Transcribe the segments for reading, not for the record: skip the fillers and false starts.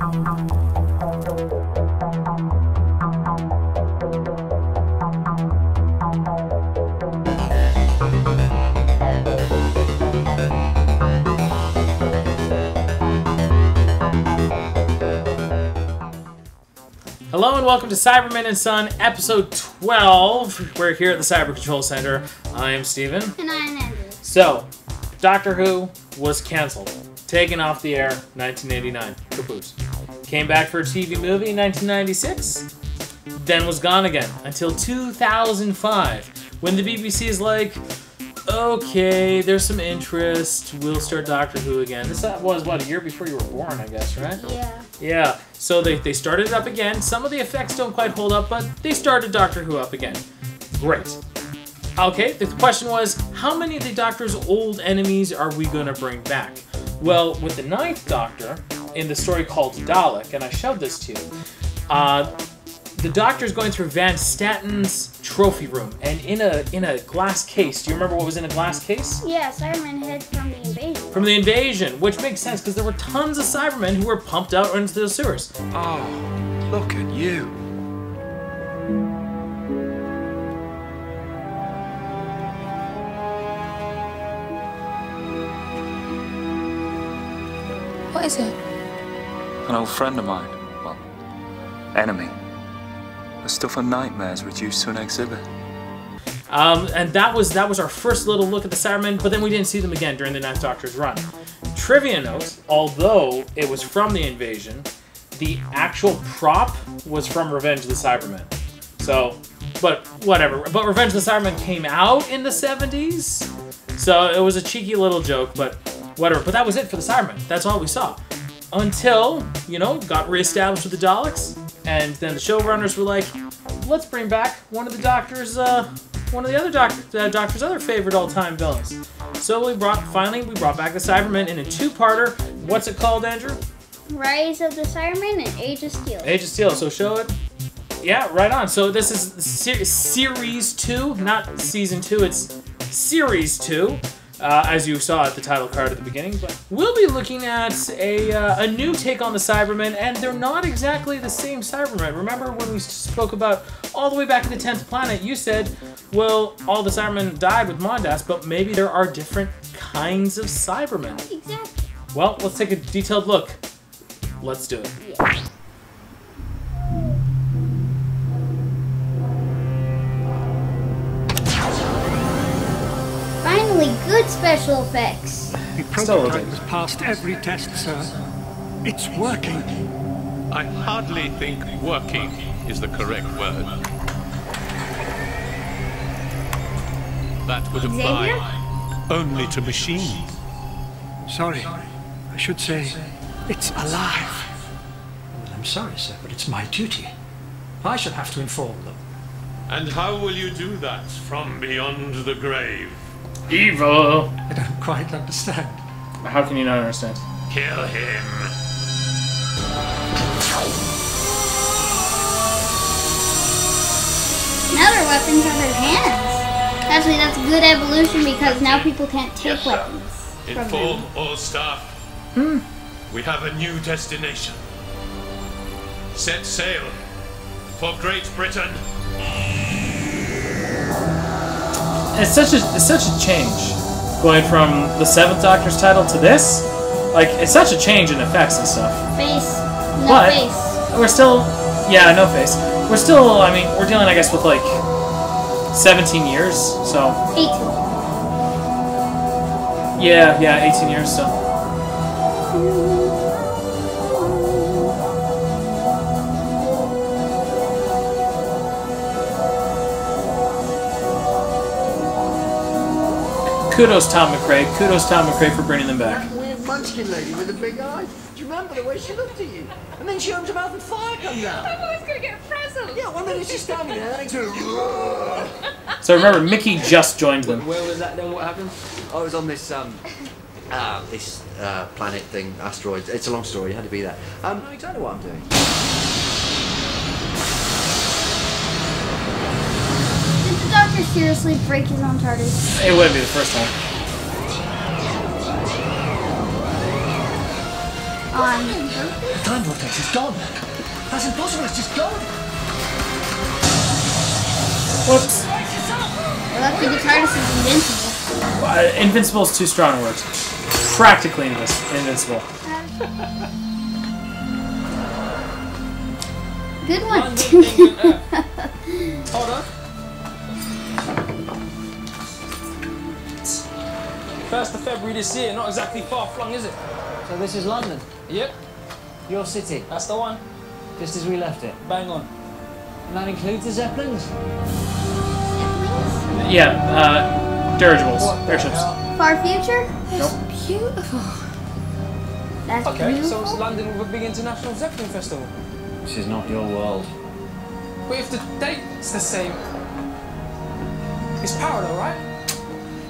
Hello and welcome to Cyberman Son, episode 12. We're here at the Cyber Control Center. I am Steven. And I am Andrew. So, Doctor Who was cancelled. Taken off the air, 1989. Caboose. Came back for a TV movie in 1996. Then was gone again until 2005. When the BBC is like, okay, there's some interest. We'll start Doctor Who again. This was, what, a year before you were born, I guess, right? Yeah. Yeah. So they started it up again. Some of the effects don't quite hold up, but they started Doctor Who up again. Great. Okay, the question was, how many of the Doctor's old enemies are we going to bring back? Well, with the 9th Doctor, in the story called Dalek, and I showed this to you, the Doctor's going through Van Statten's trophy room, and in a glass case. Do you remember what was in a glass case? Yeah, Cybermen hid from the invasion. From the invasion, which makes sense because there were tons of Cybermen who were pumped out into the sewers. Oh, look at you. What is it? An old friend of mine. Well, enemy. The stuff of nightmares reduced to an exhibit. And that was our first little look at the Cybermen, but then we didn't see them again during the 9th Doctor's run. Trivia note, although it was from the invasion, the actual prop was from Revenge of the Cybermen. So, but whatever. But Revenge of the Cybermen came out in the 70s, so it was a cheeky little joke, but whatever. But that was it for the Cybermen. That's all we saw. Until, you know, got reestablished with the Daleks, and then the showrunners were like, let's bring back one of the Doctor's, one of the other Doctor's other favorite all-time villains. So we brought back the Cybermen in a two-parter. What's it called, Andrew? Rise of the Cybermen and Age of Steel. Age of Steel. So show it. Yeah, right on. So this is Series 2, not Season 2. It's Series 2. As you saw at the title card at the beginning, but we'll be looking at a new take on the Cybermen, and they're not exactly the same Cybermen. Remember when we spoke about all the way back to the 10th planet, you said, well, all the Cybermen died with Mondas, but maybe there are different kinds of Cybermen. Exactly. Well, let's take a detailed look. Let's do it. Yeah. Finally, good special effects. The prototype has passed every test, sir. It's working. I hardly think working is the correct word. That would apply only to machines. Sorry, I should say it's alive. Well, I'm sorry, sir, but it's my duty. I shall have to inform them. And how will you do that from beyond the grave? Evil! I don't quite understand. How can you not understand? Kill him. Now their weapons are their hands. Actually, that's a good evolution because now people can't take Yes, weapons from Inform them. all staff. We have a new destination. Set sail for Great Britain. It's such a change going from the 7th Doctor's title to this. Like, it's such a change in effects and stuff. Face. No But face. we're still, yeah, no face. We're still, I mean, we're dealing, I guess, with like 17 years, so. 18. Yeah, 18 years, so. Kudos, Tom McRae. Kudos, Tom McRae, for bringing them back. That weird munchkin lady with the big eyes. Do you remember the way she looked at you? And then she opens her mouth and fire comes out. I'm always gonna get a present. Yeah, one minute she's standing there, the next minute. So remember, Mickey just joined them. Where was that then? What happened? I was on this planet thing, asteroids. It's a long story. You had to be there. I don't know what I'm doing. Did the Doctor seriously break his own TARDIS? It wouldn't be the first time. On The time vortex is gone. That's impossible. It's just gone. Whoops. We're lucky the TARDIS is invincible. Invincible is too strong a word. Practically invincible. Good one. Hold on. 1st of February this year, not exactly far flung, is it? So this is London, Yep, your city, that's the one. just as we left it. Bang on. And that includes the Zeppelins? Yeah, dirigibles, What the airships. hell? Far future? It's beautiful. That's Okay, so beautiful. it's London with a big international Zeppelin festival. This is not your world. But if the date's the same, it's parallel, right?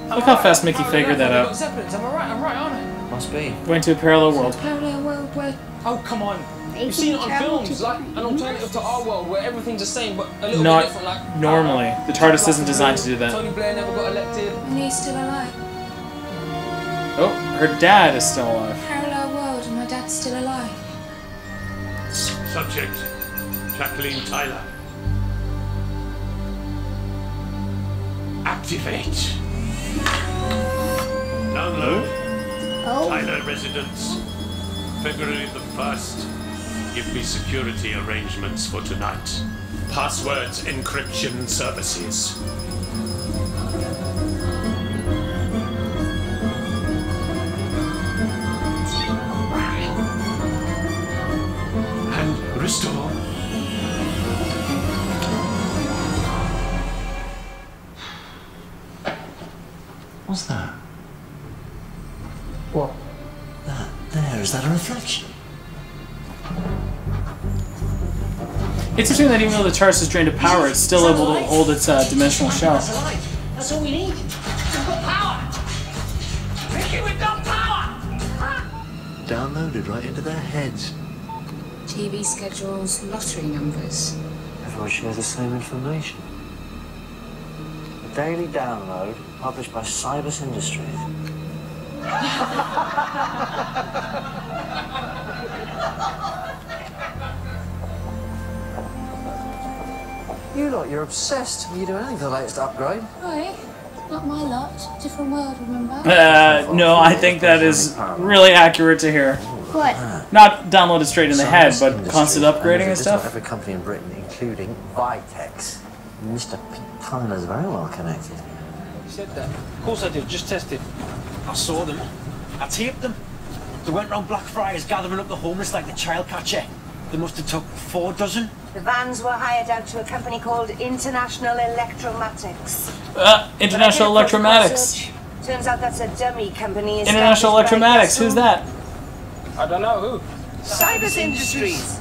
Look how fast Mickey figured that out. Zeppelins, am I right? I'm right, aren't I? Must be. Going to a parallel world. Parallel world where Oh, come on. They You've seen it can on travel films, to like an different alternative to our world where everything's the same but a little Not bit different. Like normally. The TARDIS isn't designed to do that. Tony Blair never got elected. and he's still alive. Oh, her dad is still alive. Parallel world and my dad's still alive. Subject, Jacqueline Tyler. Activate. Download. Oh, Tyler residence. February the 1st. Give me security arrangements for tonight. Passwords encryption services. And restore. What's that? What? That there, is that a reflection? It's interesting that even though the TARDIS is drained of power, it's still able to hold its dimensional shell. That's alive. That's all we need. We've got power. Ricky, we've got power. Downloaded right into their heads. TV schedules, lottery numbers. Everyone shares the same information. A daily download published by Cybermen Industries. You lot, you're obsessed. You do anything for the latest upgrade. Right. Not my lot. Different world, remember? No, I think that is really accurate to hear. what? Not downloaded straight in the head, but Industries constant upgrading and owns just about stuff. every company in Britain, including Vitex. Mr. Pete Tyler's very well connected. You said that. Of course I did. Just tested. I saw them. I taped them. They went round Black Friars gathering up the homeless like the child catcher. They must have took 4 dozen. The vans were hired out to a company called International Electromatics. International When I did a protocol Electromatics. search, turns out that's a dummy company. International established by Electromatics. Who's that? I don't know who. Cybermen Industries.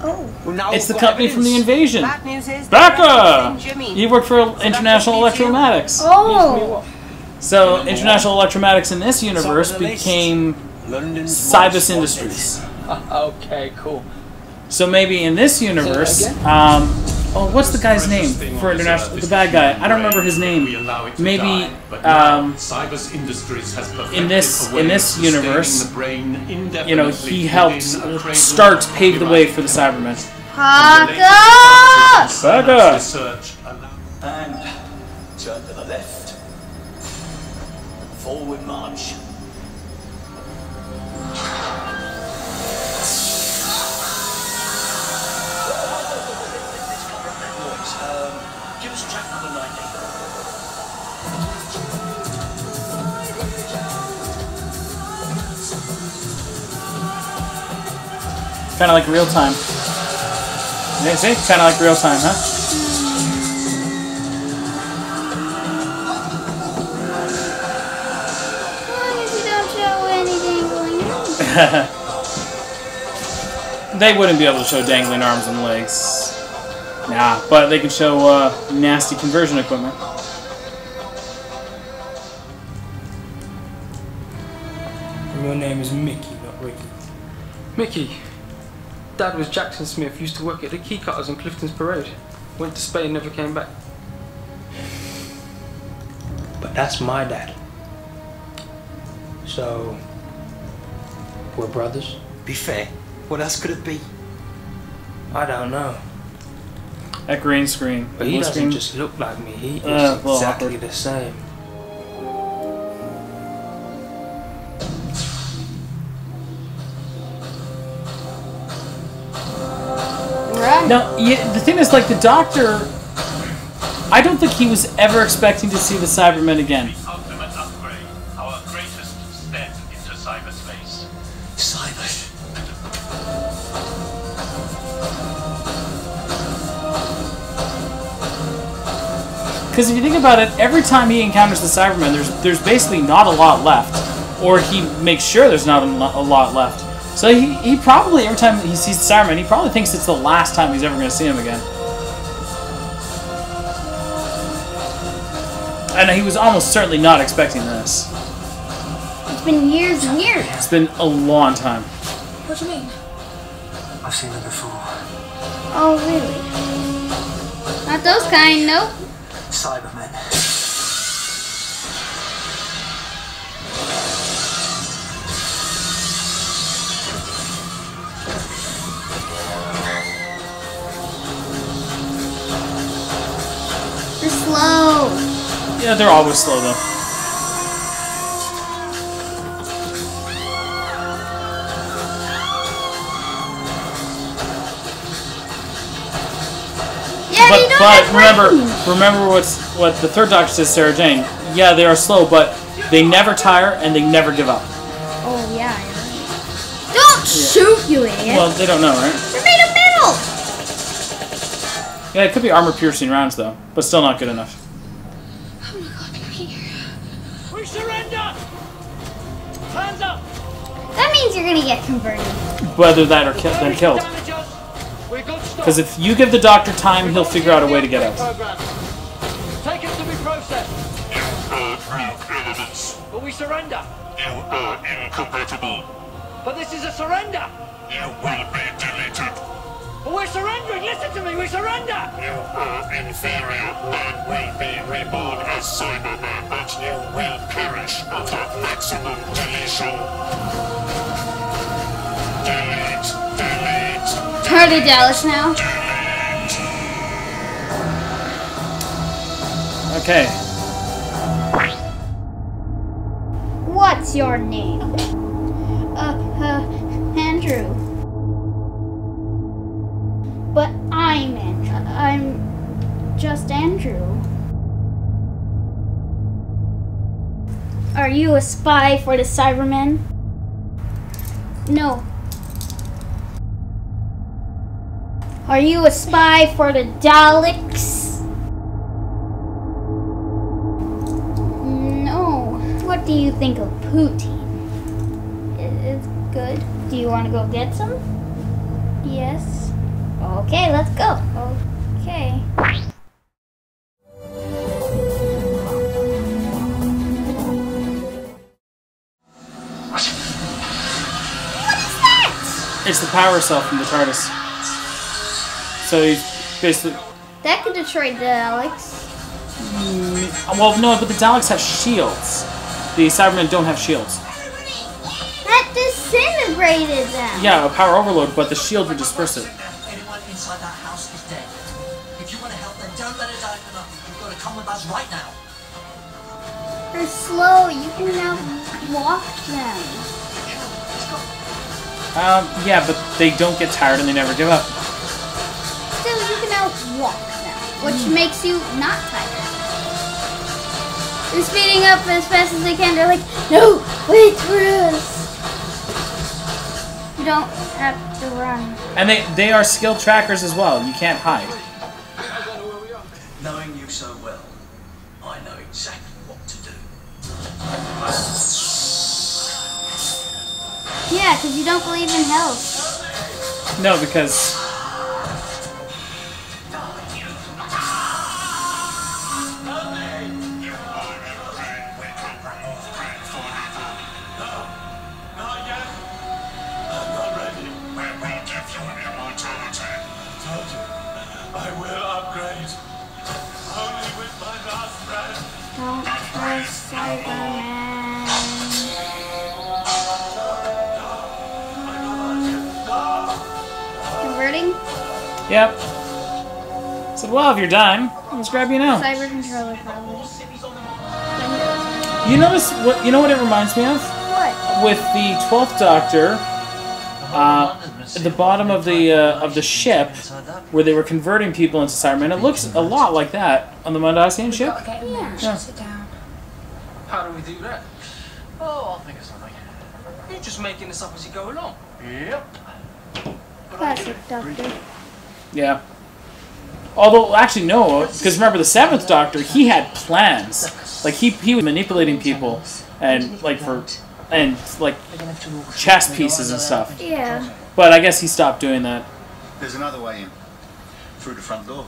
Oh, Well, now It's the we've got company from the evidence. invasion. Bad news is Becca! Jimmy. You work for International Electromatics. oh, So International Electromatics in this universe became London Cybermen Industries. Okay, cool. So maybe in this universe, oh, what's the guy's name for international? The bad guy. I don't remember his name. Maybe Cybermen Industries has in this universe, the brain you know, he helped start pave the way for the Cybermen. Haka! Becca! Research And turn to the left. Forward march. Give us track number 90. Kind of like real time. Yeah, see? Kind of like real time, huh? As long as you don't show anything going on. They wouldn't be able to show dangling arms and legs. Nah, but they can show nasty conversion equipment. Your name is Mickey, not Ricky. Mickey. Dad was Jackson Smith, used to work at the Key Cutters in Clifton's Parade. Went to Spain, never came back. But that's my dad. So, we're brothers? be fair, what else could it be? I don't know. That green screen. But he doesn't just look like me, he is exactly the same. Now, yeah, the thing is, like, the Doctor, I don't think he was ever expecting to see the Cybermen again. The ultimate upgrade, our greatest step into cyberspace. Cyber. Because if you think about it, every time he encounters the Cybermen, there's basically not a lot left. Or he makes sure there's not a lot left. So he probably, every time he sees the Cybermen, he probably thinks it's the last time he's ever going to see him again. And he was almost certainly not expecting this. It's been years and years. It's been a long time. What do you mean? I've seen them before. Oh, really? Not those kind, nope. Cybermen. They're slow. Yeah, they're always slow, though. But remember what the third Doctor says, Sarah Jane. Yeah, they are slow, but they never tire and they never give up. Oh yeah. Don't shoot, you idiot. Well, they don't know, right? They're made of metal. Yeah, it could be armor-piercing rounds, though, but still not good enough. Oh my god, here. We surrender! Hands up! That means you're gonna get converted. Whether that or then killed. Because if you give the Doctor time, he'll figure out a way to get out. Take it to be processed. New evidence. But we surrender. You are incompatible. But this is a surrender. You will be deleted. But we're surrendering. Listen to me. We surrender. You are inferior. Man will be reborn as Cyberman, but you will perish under maximum deletion. Delete. Delete. Harder, Dallas now. Okay. What's your name? Andrew. But I'm just Andrew. Are you a spy for the Cybermen? No. Are you a spy for the Daleks? No. What do you think of poutine? It's good. Do you want to go get some? Yes. Okay, let's go. Okay. What is that? It's the power cell from the TARDIS. So he's basically... That could destroy the Daleks. Well, no, but the Daleks have shields. The Cybermen don't have shields. That disintegrated them. Yeah, a power overload, but the shield would disperse it. Anyone inside that house is dead. If you want to help them, don't let it open up. You've got to come with us right now. They're slow. You can now walk them. Yeah, but they don't get tired and they never give up. Still, you can now walk them, which makes you not tired. They're speeding up as fast as they can. They're like, no, wait for us. You don't have to run. And they are skill trackers as well. You can't hide. Knowing you so well, I know exactly what to do. Yeah, because you don't believe in health. No, because... Don't trust Cyberman. dying? Yep. Said, well, if you're dying, let's grab you now. Cyber controller, probably. You notice what? You know what it reminds me of? What? With the 12th Doctor, at the bottom of the ship, where they were converting people into Cybermen. It looks a lot like that on the Mondasian ship. Yeah. Sit down. How do we do that? Oh, I'll think of something. You're just making this up as you go along. Yep. Classic Doctor. Yeah. Although, actually, no, because remember the 7th Doctor, he had plans. Like he was manipulating people, and like chess pieces and stuff. Yeah. But I guess he stopped doing that. There's another way in. Through the front door.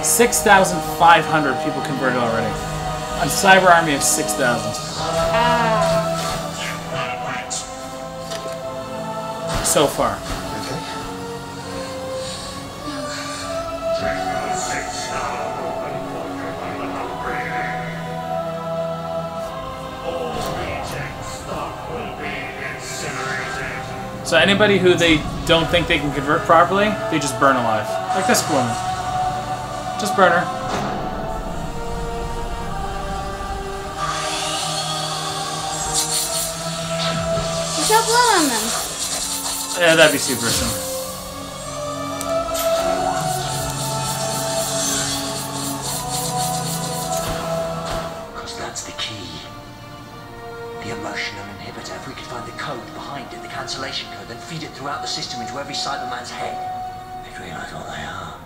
6,500 people converted already. A cyber army of 6,000. So far. So anybody who they don't think they can convert properly, they just burn alive. Like this woman. Just burn her. What's up, blow on them? Yeah, that'd be super simple. Because that's the key. The emotional inhibitor. If we could find the code behind it, the cancellation code, then feed it throughout the system into every Cyberman's head, they'd realise what they are.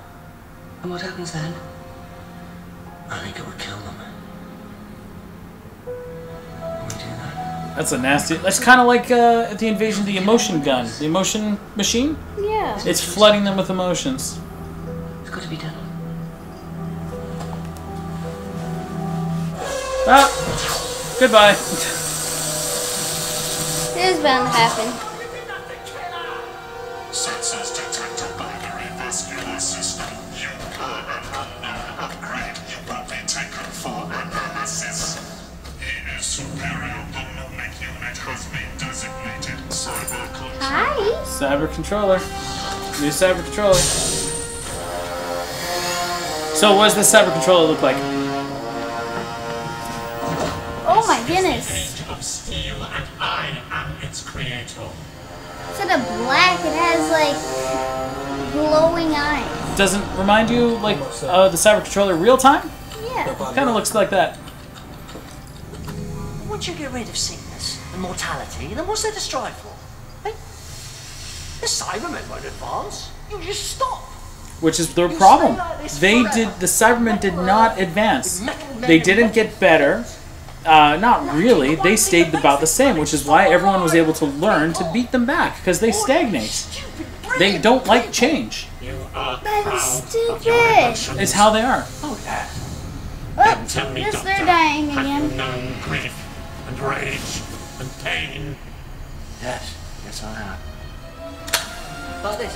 And what happens then? I think it would kill them. Would we do that? That's a nasty... That's kind of like at the invasion of the emotion gun. The emotion machine? Yeah. It's flooding them with emotions. It's got to be done. Ah! Goodbye. It is bound to happen. Sensors detected by the revascular system. You are an unknown upgrade. You will be taken for analysis. He is superior. The movement unit has been designated Cyber Controller. Hi. Cyber controller. New cyber controller. So what does this cyber controller look like? Oh my goodness. Of steel, and I am its creator. Instead of black, it has like glowing eyes. Doesn't remind you like the cyber controller real time? Yeah. Kind of looks like that. Once you get rid of sickness and mortality, then what's there to strive for? Hey? The Cybermen won't advance. You just stop. Which is their problem. The Cybermen did not advance. They didn't get better. Not really. They stayed about the same, which is why everyone was able to learn to beat them back, because they stagnate. They don't like change. That is stupid. It's how they are. Oh, yes, they're dying again. Known grief and rage and pain. Yes, yes I have. Like this.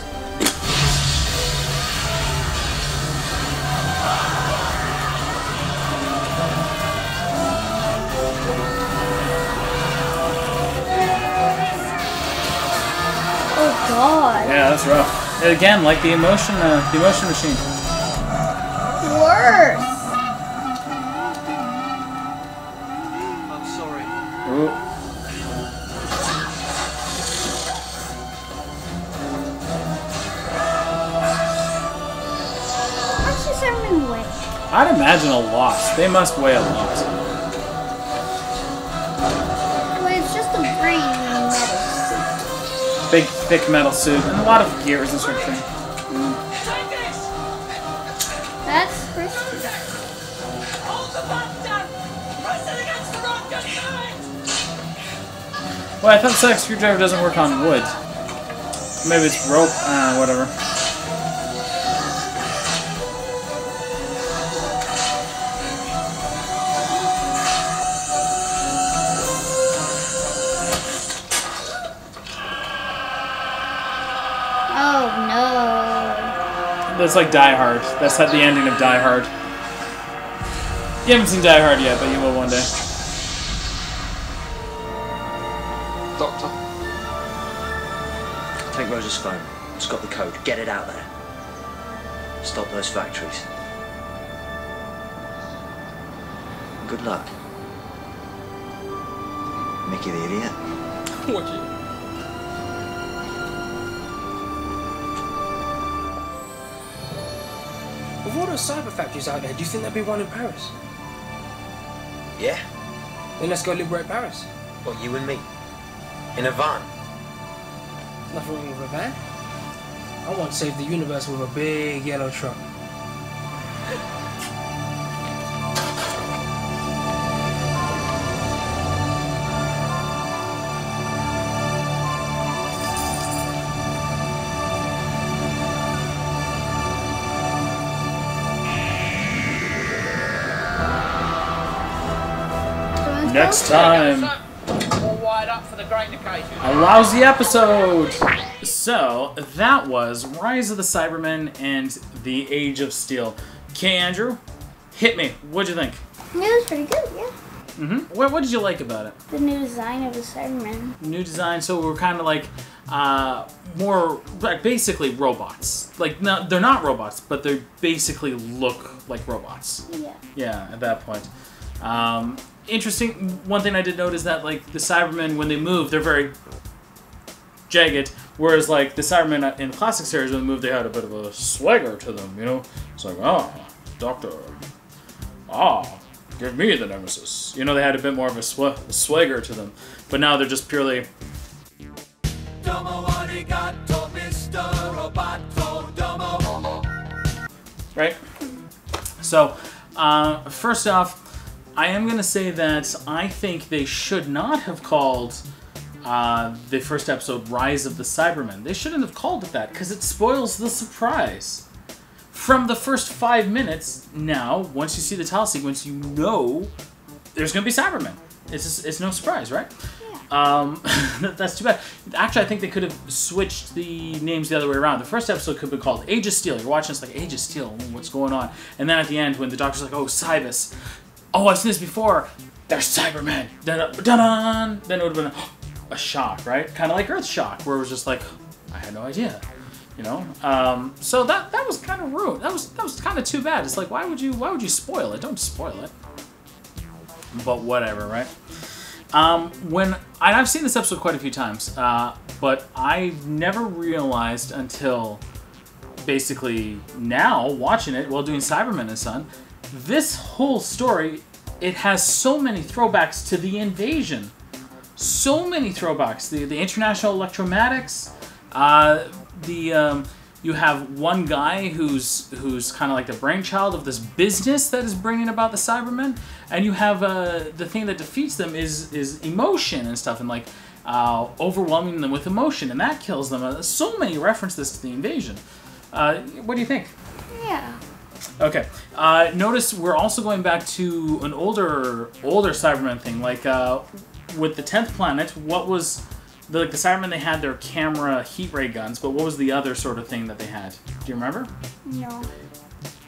Oh God. Yeah, that's rough. And again, like the emotion machine. Worse. I'm sorry. Ooh. How much does Cyberman weigh? I'd imagine a lot. They must weigh a lot. Well, it's just a brain in metal suit. Big, thick metal suit, and a lot of gears and sort of thing. That's risky. Well, I thought the sonic screwdriver doesn't work on wood. Maybe it's rope, whatever. Oh no. That's like Die Hard. That's the ending of Die Hard. You haven't seen Die Hard yet, but you will one day. Doctor? Take Rosa's phone. It's got the code. Get it out there. Stop those factories. Good luck. Mickey the idiot. Watch it. With all those cyber factories out there, do you think there'll be one in Paris? Yeah? Then let's go liberate Paris. What, you and me? In a van? Nothing wrong with a van. I want to save the universe with a big yellow truck. Next time. All wired up for the great occasion. A lousy episode. So that was Rise of the Cybermen and the Age of Steel. Okay, Andrew, hit me. What'd you think? It was pretty good, yeah. What did you like about it? The new design of the Cybermen. New design. So we're kind of like more like basically robots. Like no, they're not robots, but they basically look like robots. Yeah. Yeah, at that point. Interesting. One thing I did notice that like the Cybermen, when they move, they're very jagged. Whereas like the Cybermen in the classic series, when they move, they had a bit of a swagger to them. You know, it's like, oh, Doctor, give me the Nemesis. You know, they had a bit more of a swagger to them. But now they're just purely. Right. So, first off. I am going to say that I think they should not have called the first episode Rise of the Cybermen. They shouldn't have called it that, because it spoils the surprise. From the first 5 minutes, now, once you see the title sequence, you know there's going to be Cybermen. It's no surprise, right? Yeah. That's too bad. Actually, I think they could have switched the names the other way around. The first episode could have been called Age of Steel. You're watching this like, Age of Steel, what's going on? And then at the end, when the Doctor's like, oh, Cybus. Oh, I've seen this before. They're Cybermen. Dun-dun! Then it would have been a shock, right? Kind of like Earthshock, where it was just like, I had no idea, you know. So that was kind of rude. That was kind of too bad. It's like, why would you spoil it? Don't spoil it. But whatever, right? I've seen this episode quite a few times, but I never realized until basically now watching it while doing Cyberman Son. This whole story, it has so many throwbacks to the invasion. So many throwbacks. The International Electromatics. You have one guy who's kind of like the brainchild of this business that is bringing about the Cybermen, and you have the thing that defeats them is emotion and stuff, and like overwhelming them with emotion, and that kills them. So many references to the invasion. What do you think? Yeah. Okay. Notice we're also going back to an older Cyberman thing, like with the 10th planet. What was the Cybermen? They had their camera heat ray guns, but what was the other sort of thing that they had? Do you remember? No.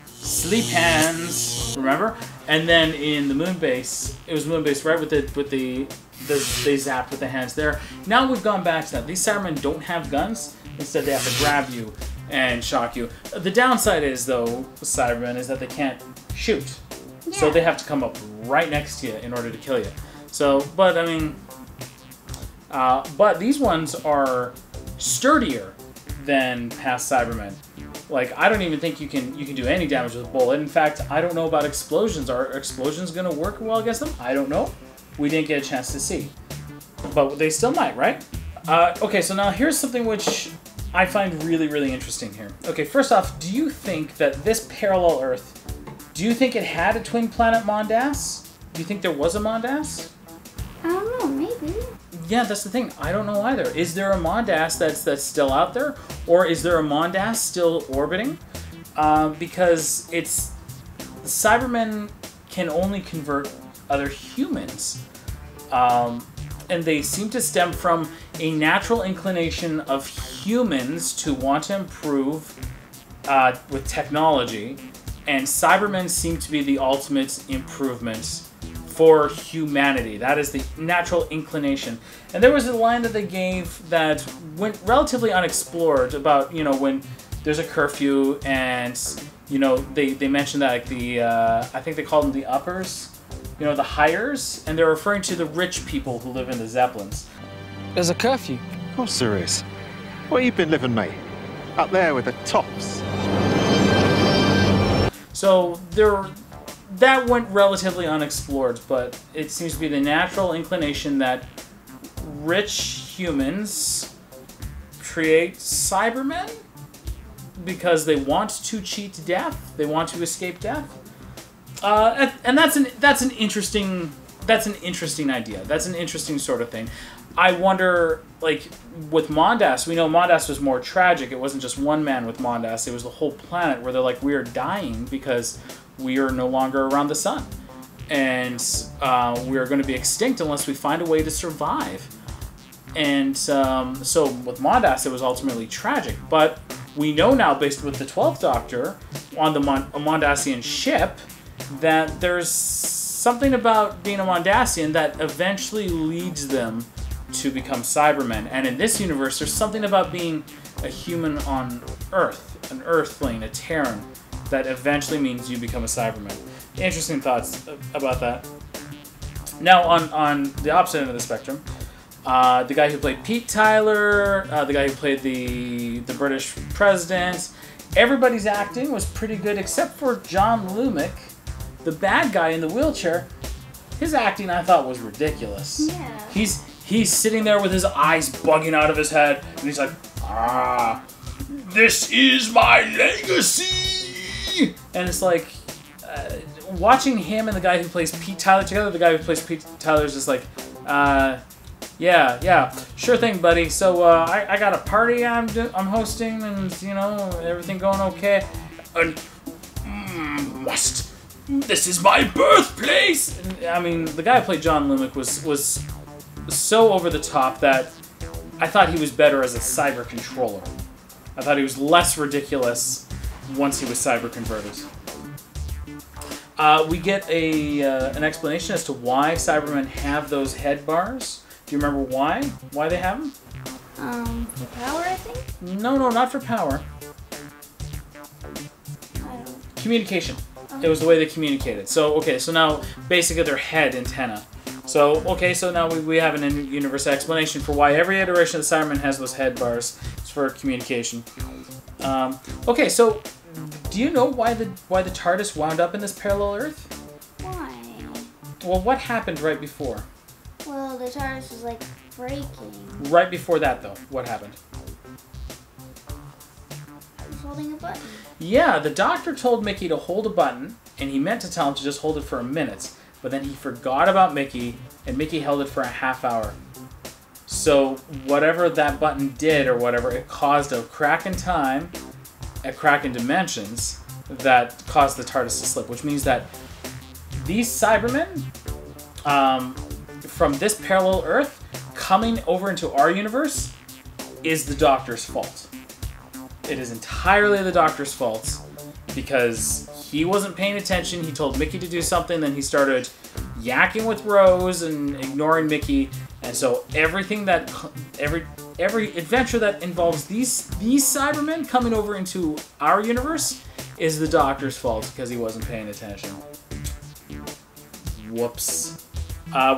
Sleep hands. Remember? And then in the moon base, it was moon base, right? With they zapped with the hands there. Now we've gone back to that. These Cybermen don't have guns. Instead, they have to grab you and shock you. The downside is, though, Cybermen, is that they can't shoot. Yeah. So they have to come up right next to you in order to kill you. So, but I mean, but these ones are sturdier than past Cybermen. Like, I don't even think you can do any damage with a bullet. In fact, I don't know about explosions. Are explosions going to work well against them? I don't know. We didn't get a chance to see. But they still might, right? Okay, so now here's something which I find really, really interesting here. Okay, first off, do you think that this parallel Earth, do you think it had a twin planet Mondas? Do you think there was a Mondas? I don't know, maybe. Yeah, that's the thing. I don't know either. Is there a Mondas that's still out there? Or is there a Mondas still orbiting? Because the Cybermen can only convert other humans. And they seem to stem from a natural inclination of humans to want to improve with technology And Cybermen seem to be the ultimate improvement for humanity. That is the natural inclination. And there was a line that they gave that went relatively unexplored about, you know, when there's a curfew and, you know, they mentioned that, like, the, I think they called them the uppers, you know, the hires, and they're referring to the rich people who live in the Zeppelins. There's a curfew. Of course there is. Where you been living, mate? Up there with the tops. So that went relatively unexplored, but it seems to be the natural inclination that rich humans create Cybermen because they want to cheat death, they want to escape death, and that's an interesting idea. That's an interesting sort of thing. I wonder, like, with Mondas, we know Mondas was more tragic. It wasn't just one man with Mondas. It was the whole planet where they're like, we are dying because we are no longer around the sun. And we are going to be extinct unless we find a way to survive. And so with Mondas, it was ultimately tragic. But we know now, based with the 12th Doctor on the Mondasian ship, that there's something about being a Mondasian that eventually leads them to become Cybermen. And in this universe, there's something about being a human on Earth, an Earthling, a Terran, that eventually means you become a Cyberman. Interesting thoughts about that. Now, on the opposite end of the spectrum, the guy who played Pete Tyler, the guy who played the British president, everybody's acting was pretty good except for John Lumick, the bad guy in the wheelchair. His acting, I thought, was ridiculous. Yeah. He's sitting there with his eyes bugging out of his head, and he's like, this is my legacy! And it's like, watching him and the guy who plays Pete Tyler together, the guy who plays Pete Tyler is just like, yeah, sure thing, buddy. So, I got a party I'm hosting, and, you know, everything going okay. And, this is my birthplace! And, I mean, the guy who played John Lumick was so over the top that I thought he was better as a cyber controller. I thought he was less ridiculous once he was cyber converted. We get an explanation as to why Cybermen have those head bars. Do you remember why? Why they have them? For power, I think? No, not for power. Communication. It was the way they communicated. So, okay, so now basically their head antenna. So, okay, so now we have an in-universe explanation for why every iteration of the Cybermen has those head bars. It's for communication. Okay, so do you know why the TARDIS wound up in this parallel Earth? Why? Well, what happened right before? Well, the TARDIS was, like, breaking. Right before that, though, what happened? He was holding a button. Yeah, the Doctor told Mickey to hold a button, and he meant to tell him to just hold it for a minute. But then he forgot about Mickey, and Mickey held it for a half hour. So whatever that button did, or whatever, it caused a crack in time, a crack in dimensions, that caused the TARDIS to slip. Which means that these Cybermen, from this parallel Earth, coming over into our universe, is the Doctor's fault. It is entirely the Doctor's fault, because he wasn't paying attention. He told Mickey to do something, then he started yakking with Rose and ignoring Mickey. And so everything that every adventure that involves these Cybermen coming over into our universe is the Doctor's fault because he wasn't paying attention. Whoops.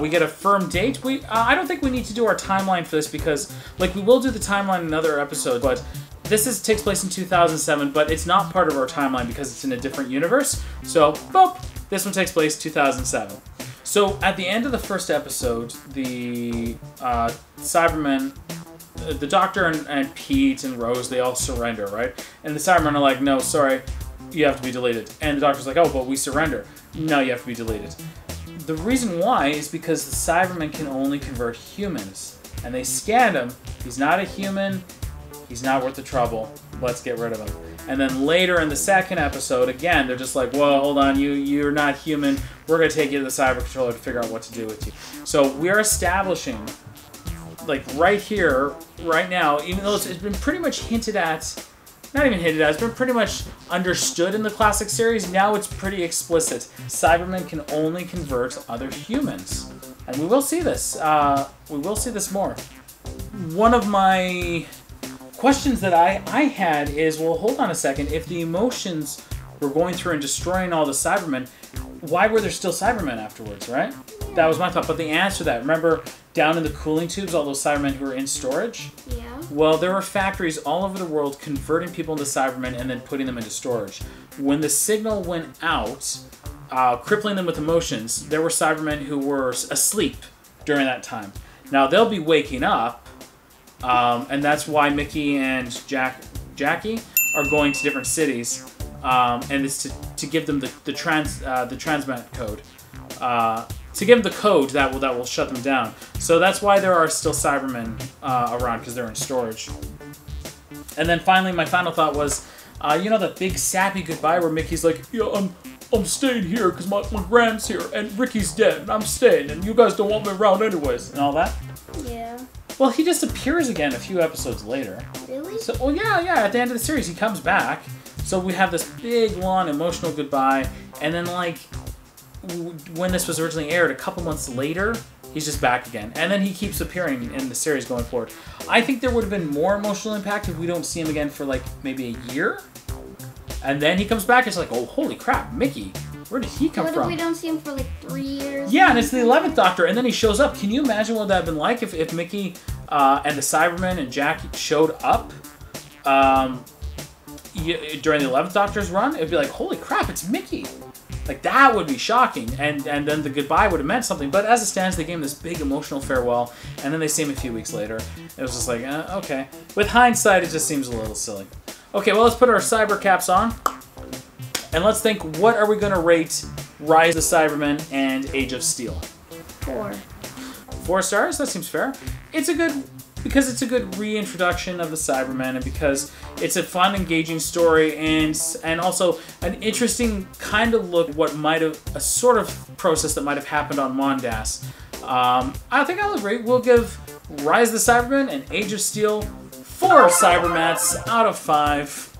We get a firm date. I don't think we need to do our timeline for this because, like, we will do the timeline in another episode, but this takes place in 2007, but it's not part of our timeline because it's in a different universe. So, boop, this one takes place 2007. So, at the end of the first episode, the Cybermen, the Doctor and Pete and Rose, they all surrender, right? And the Cybermen are like, no, sorry, you have to be deleted. And the Doctor's like, oh, but we surrender. No, you have to be deleted. The reason why is because the Cybermen can only convert humans. And they scanned him. He's not a human. He's not worth the trouble. Let's get rid of him. And then later in the second episode, again, they're just like, well, hold on, you're not human. We're going to take you to the cyber controller to figure out what to do with you. So we're establishing, like right here, right now, even though it's been pretty much hinted at not even hinted at, it's been pretty much understood in the classic series. Now it's pretty explicit. Cybermen can only convert other humans. And we will see this. We will see this more. One of my questions that I had is, well, hold on a second. If the emotions were going through and destroying all the Cybermen, why were there still Cybermen afterwards, right? That was my thought. But the answer to that, remember down in the cooling tubes, all those Cybermen who were in storage? Yeah. Well, there were factories all over the world converting people into Cybermen and then putting them into storage. When the signal went out, crippling them with emotions, there were Cybermen who were asleep during that time. Now, they'll be waking up, and that's why Mickey and Jackie are going to different cities, and it's to give them the transmat code. To give them the code that will shut them down. So that's why there are still Cybermen around, because they're in storage. And then finally, my final thought was, you know, that big sappy goodbye where Mickey's like, yeah, I'm staying here because my grand's here and Ricky's dead and I'm staying and you guys don't want me around anyways and all that. Yeah. Well, he just appears again a few episodes later. Really? So, well, yeah. At the end of the series, he comes back. So we have this big, long, emotional goodbye, and then like, when this was originally aired, a couple months later, he's just back again. And then he keeps appearing in the series going forward. I think there would have been more emotional impact if we don't see him again for like maybe a year. And then he comes back, it's like, oh, holy crap, Mickey, where did he come from? What if we don't see him for like 3 years? Yeah, and it's the 11th Doctor, and then he shows up. Can you imagine what that would have been like if Mickey and the Cybermen and Jackie showed up during the 11th Doctor's run? It'd be like, holy crap, it's Mickey. Like, that would be shocking, and then the goodbye would have meant something. But as it stands, they gave him this big emotional farewell, and then they see him a few weeks later. It was just like, okay. With hindsight, it just seems a little silly. Okay, well, let's put our cyber caps on, and let's think, what are we going to rate Rise of the Cybermen and Age of Steel? 4. 4 stars? That seems fair. It's a good... Because it's a good reintroduction of the Cybermen, and because it's a fun, engaging story, and also an interesting kind of look at what might have, a sort of process that might have happened on Mondas. I think I'll agree. We'll give Rise of the Cybermen and Age of Steel 4 Cybermats out of 5.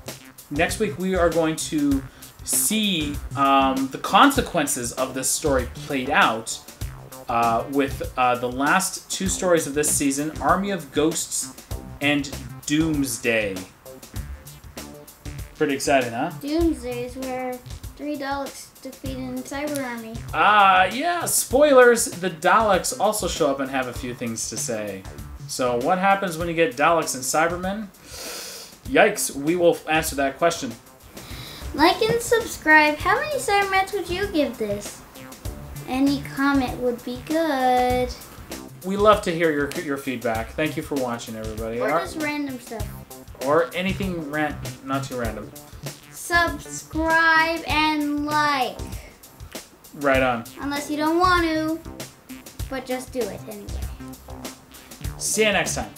Next week we are going to see the consequences of this story played out. With the last 2 stories of this season, Army of Ghosts and Doomsday. Pretty exciting, huh? Doomsday is where 3 Daleks defeat an cyber army. Yeah, spoilers, the Daleks also show up and have a few things to say. So what happens when you get Daleks and Cybermen? Yikes, we will answer that question. Like and subscribe. How many Cybermats would you give this? Any comment would be good. We love to hear your feedback. Thank you for watching, everybody. Or just random stuff. Or anything not too random. Subscribe and like. Right on. Unless you don't want to, but just do it anyway. See you next time.